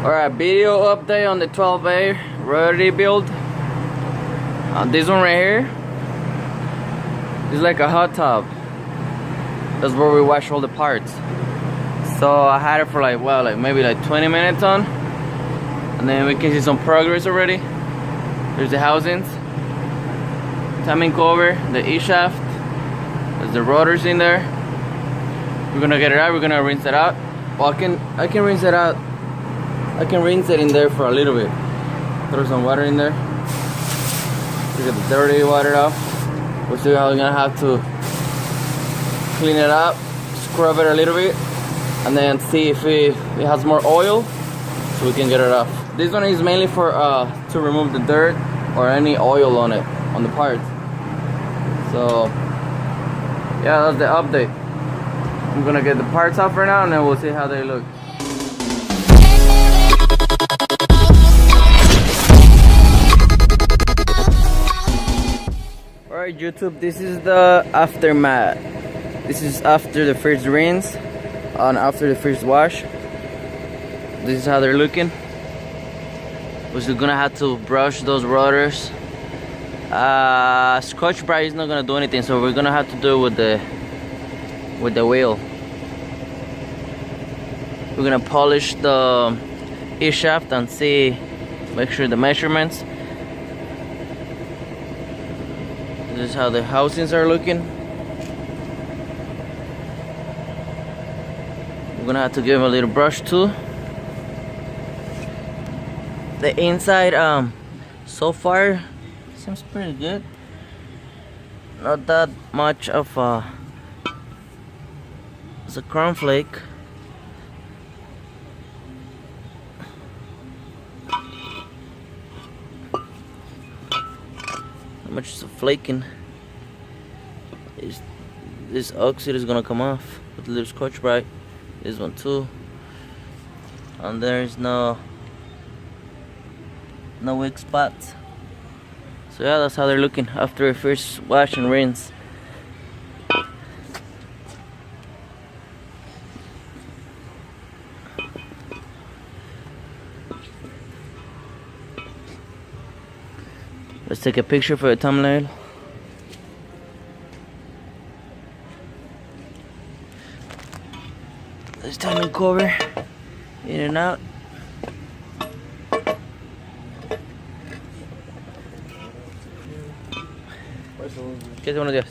Alright, video update on the 12A rotary build. This one right here is like a hot tub. That's where we wash all the parts. So I had it for maybe 20 minutes on, and then we can see some progress already. There's the housings, timing cover, the E-shaft, there's the rotors in there. We're gonna get it out, we're gonna rinse it out. Well, I can rinse it out. I can rinse it in there for a little bit. Throw some water in there. Get the dirty water off. We're still gonna have to clean it up, scrub it a little bit, and then see if it has more oil, so we can get it off. This one is mainly for to remove the dirt or any oil on it, on the parts. So yeah, that's the update. I'm gonna get the parts off right now, and then we'll see how they look. Alright YouTube, this is the aftermath. This is after the first rinse and after the first wash. This is how they're looking. We're still gonna have to brush those rotors. Scotch Brite is not gonna do anything, so we're gonna have to do it with the wheel. We're gonna polish the E-shaft and make sure the measurements. This is how the housings are looking. We're gonna have to give them a little brush too. The inside so far seems pretty good. Not that much of it's a chrome flake. Not much is flaking. This oxide is gonna come off with a little Scotch Brite. This one too. And there's no weak spots. So yeah, that's how they're looking after a first wash and rinse. Let's take a picture for a thumbnail. This timing cover, in and out. ¿Qué te buenos días?